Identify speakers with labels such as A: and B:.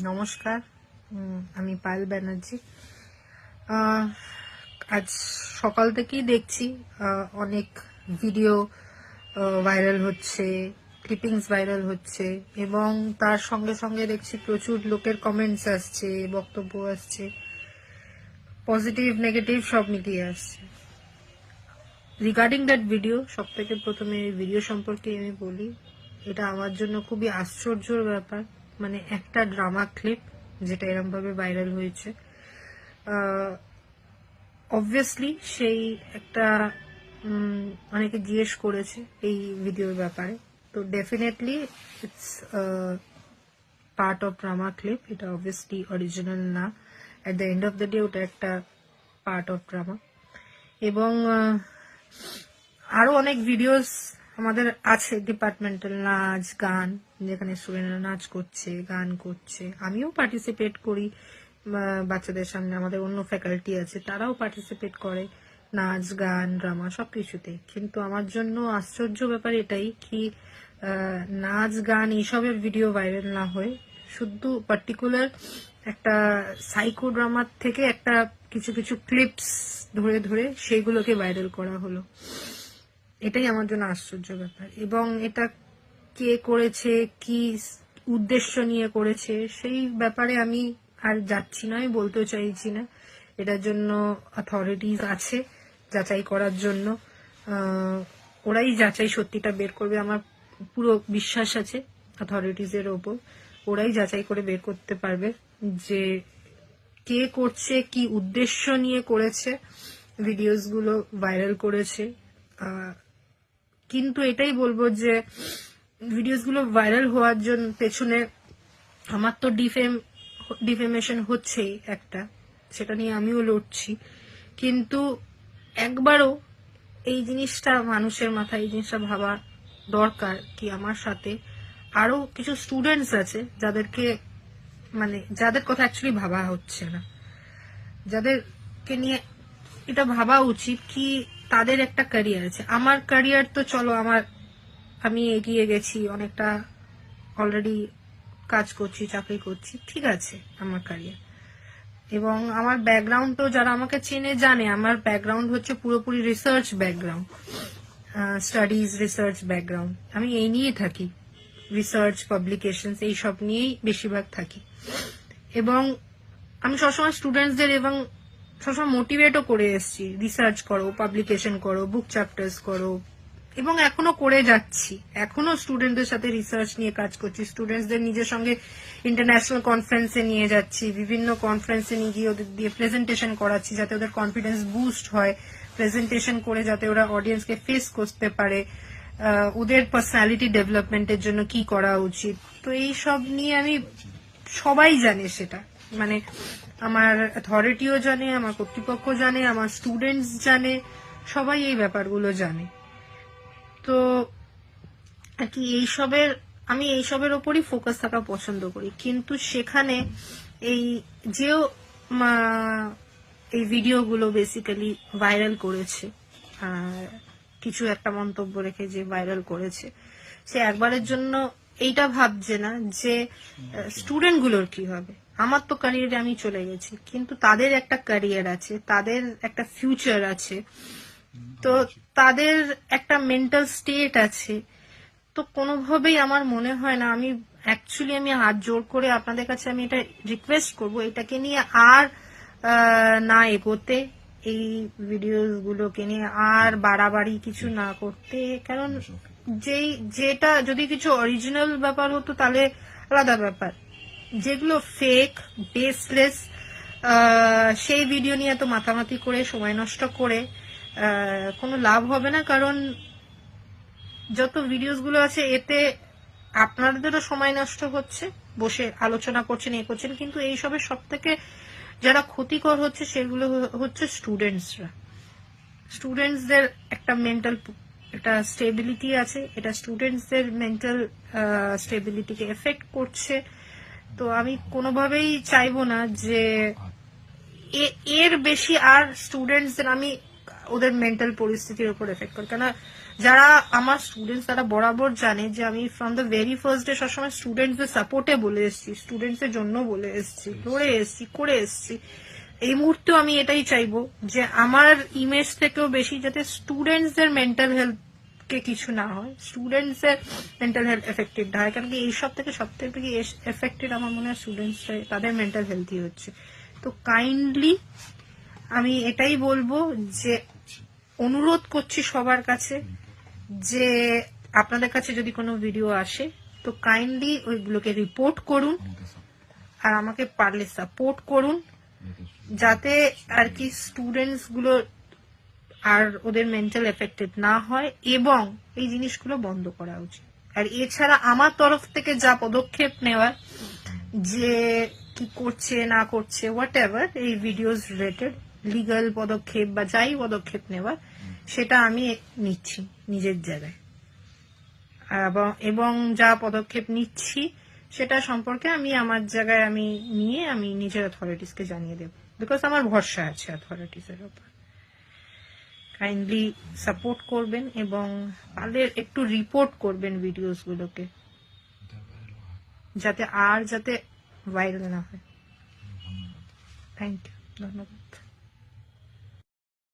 A: নমস্কার, আমি পায়েল ব্যানার্জি। আজ সকাল থেকেই দেখছি অনেক ভিডিও ভাইরাল হচ্ছে, ক্লিপিংস ভাইরাল হচ্ছে, এবং তার সঙ্গে সঙ্গে দেখছি প্রচুর লোকের কমেন্টস আসছে, বক্তব্য আসছে, পজিটিভ নেগেটিভ সব মিলিয়ে আসছে। রিগার্ডিং দ্যাট ভিডিও, সব থেকে প্রথমে ভিডিও সম্পর্কে আমি বলি, এটা আমার জন্য খুবই আশ্চর্যের ব্যাপার। মানে একটা ড্রামা ক্লিপ যেটা এরকম ভাবে ভাইরাল হয়েছে, অবভিয়াসলি সেই একটা অনেকে জিজ্ঞেস করেছে এই ভিডিওর ব্যাপারে, তো definitely it's part of drama clip. এটা অবভিয়াসলি অরিজিনাল না, at the end of the day ওটা একটা পার্ট অফ ড্রামা। এবং আরো অনেক ভিডিওস আমাদের আছে, ডিপার্টমেন্টাল নাচ গান, যেখানে স্টুডেন্টরা নাচ করছে, গান করছে, আমিও পার্টিসিপেট করি বাচ্চাদের সামনে। আমাদের অন্য ফ্যাকাল্টি আছে, তারাও পার্টিসিপেট করে নাচ গান ড্রামা সবকিছুতে। কিন্তু আমার জন্য আশ্চর্য ব্যাপার এটাই কি, নাচ গান এইসবের ভিডিও ভাইরাল না হয়ে শুধু পার্টিকুলার একটা সাইকো ড্রামার থেকে একটা কিছু কিছু ক্লিপস ধরে ধরে সেইগুলোকে ভাইরাল করা হলো। এটাই আমার জন্য আশ্চর্য ব্যাপার। এবং এটা কে করেছে, কি উদ্দেশ্য নিয়ে করেছে, সেই ব্যাপারে আমি আর যাচ্ছি না, আমি বলতেও চাইছি না। এটার জন্য অথরিটিজ আছে যাচাই করার জন্য, ওরাই যাচাই সত্যিটা বের করবে। আমার পুরো বিশ্বাস আছে অথরিটিজের ওপর, ওরাই যাচাই করে বের করতে পারবে যে কে করছে, কি উদ্দেশ্য নিয়ে করেছে, ভিডিওস গুলো ভাইরাল করেছে। কিন্তু এটাই বলবো যে ভিডিওস গুলো ভাইরাল হওয়ার জন্য পেছনে আমার তো ডিফেমেশন হচ্ছেই একটা, সেটা নিয়ে আমিও লড়ছি। কিন্তু একবারও এই জিনিসটা মানুষের মাথায় এই জিনিসটা ভাবা দরকার কি আমার সাথে আরো কিছু স্টুডেন্টস আছে যাদেরকে মানে যাদের কথা অ্যাকচুয়ালি ভাবা হচ্ছে না, যাদেরকে নিয়ে এটা ভাবা উচিত কি তাদের একটা ক্যারিয়ার আছে। আমার ক্যারিয়ার তো চলো আমি এগিয়ে গেছি অনেকটা, অলরেডি কাজ করছি, চাকরি করছি, ঠিক আছে আমার ক্যারিয়ার। এবং আমার ব্যাকগ্রাউন্ড তো যারা আমাকে চেনে জানে, আমার ব্যাকগ্রাউন্ড হচ্ছে পুরোপুরি research background, studies research background. আমি এই নিয়ে থাকি, রিসার্চ পাবলিকেশনস এইসব নিয়েই বেশিরভাগ থাকি। এবং আমি সবসময় স্টুডেন্টসদের এবং সবসময় মোটিভেটও করে এসেছি, রিসার্চ করো, পাবলিকেশন করো, বুক চ্যাপ্টার্স করো, এবং এখনো করে যাচ্ছি। এখনো স্টুডেন্টদের সাথে রিসার্চ নিয়ে কাজ করছি, স্টুডেন্টসদের নিজের সঙ্গে ইন্টারন্যাশনাল কনফারেন্সে নিয়ে যাচ্ছি, বিভিন্ন কনফারেন্সে নিয়ে গিয়ে ওদের দিয়ে প্রেজেন্টেশন করাচ্ছি যাতে ওদের কনফিডেন্স বুস্ট হয়, প্রেজেন্টেশন করে যাতে ওরা অডিয়েন্সকে ফেস করতে পারে, ওদের পার্সোনালিটি ডেভেলপমেন্টের জন্য কি করা উচিত। তো এই সব নিয়ে আমি, সবাই জানে সেটা, মানে আমার অথরিটিও জানে, আমার কর্তৃপক্ষ জানে, আমার স্টুডেন্টস জানে, সবাই এই ব্যাপারগুলো জানে। তো আর কি আমি এইসবের ওপরই ফোকাস থাকা পছন্দ করি। কিন্তু সেখানে এই যেও এই ভিডিওগুলো বেসিক্যালি ভাইরাল করেছে, কিছু একটা মন্তব্য রেখে যে ভাইরাল করেছে, সে একবারের জন্য এইটা ভাবছে না যে স্টুডেন্ট গুলোর কি হবে। আমার তো ক্যারিয়ারে আমি চলে গেছি, কিন্তু তাদের একটা ক্যারিয়ার আছে, তাদের একটা ফিউচার আছে, তো তাদের একটা মেন্টাল স্টেট আছে। তো কোনোভাবেই আমার মনে হয় না, আমি হাত জোর করে আপনাদের কাছে আমি এটা রিকোয়েস্ট করব, এটাকে নিয়ে আর না এগোতে, এই ভিডিওগুলোকে নিয়ে আর বাড়াবাড়ি কিছু না করতে। কারণ যেটা যদি কিছু অরিজিনাল ব্যাপার হতো তাহলে আলাদা ব্যাপার, যেগুলো ফেক বেসলেস সেই ভিডিও নিয়ে এত মাতামাতি করে সময় নষ্ট করে কোনো লাভ হবে না। কারণ যত ভিডিওস গুলো আছে এতে আপনাদেরও সময় নষ্ট হচ্ছে, বসে আলোচনা করছেন, এ করছেন, কিন্তু এইসবের সব থেকে যারা ক্ষতিকর হচ্ছে সেগুলো হচ্ছে স্টুডেন্টসরা। স্টুডেন্টসদের একটা মেন্টাল একটা স্টেবিলিটি আছে, এটা স্টুডেন্টসদের মেন্টাল স্টেবিলিটিকে এফেক্ট করছে। তো আমি কোনোভাবেই চাইবো না যে এর বেশি আর স্টুডেন্টসদের আমি ওদের মেন্টাল পরিস্থিতির উপর এফেক্ট করি। কেন যারা আমার স্টুডেন্টস তারা বরাবর জানে যে আমি from the very first day সবসময় স্টুডেন্টসদের সাপোর্টে বলে এসেছি, স্টুডেন্টসের জন্য বলে এসেছি, লড়ে এসেছি, করে এসেছি। এই মুহূর্তেও আমি এটাই চাইবো যে আমার ইমেজ থেকেও বেশি যাতে স্টুডেন্টসদের মেন্টাল হেলথ কে কিছু না হয়, স্টুডেন্টস এর মেন্টাল হেলথ এফেক্টেড হয়, কারণ কি এইসব থেকে সব থেকে এফেক্টেড আমার মনে হয় স্টুডেন্টস, তাদের মেন্টাল হেলথই হচ্ছে। তো কাইন্ডলি আমি এটাই বলবো যে অনুরোধ করছি সবার কাছে যে আপনাদের কাছে যদি কোনো ভিডিও আসে তো কাইন্ডলি ওইগুলোকে রিপোর্ট করুন আর আমাকে পারলে সাপোর্ট করুন, যাতে আর কি স্টুডেন্টস গুলো আর ওদের মেন্টাল এফেক্টেড না হয়, এবং এই জিনিসগুলো বন্ধ করা উচিত। আর এছাড়া আমার তরফ থেকে যা পদক্ষেপ নেওয়ার, যে কি করছে না করছে হোয়াট এভার এই ভিডিওস রিলেটেড লিগাল পদক্ষেপ বা যাই পদক্ষেপ নেওয়ার, সেটা আমি নিচ্ছি নিজের জায়গায়, এবং যা পদক্ষেপ নিচ্ছি সেটা সম্পর্কে আমি আমার জায়গায় আমি নিয়ে আমি নিজের অথরিটিসকে জানিয়ে দেব, বিকজ আমার ভরসা আছে অথরিটিসের উপর। কাইন্ডলি সাপোর্ট করবেন এবং পারলে একটু রিপোর্ট করবেন ভিডিওস গুলোকে, যাতে ভাইরাল না হয়। থ্যাংক ইউ, ধন্যবাদ।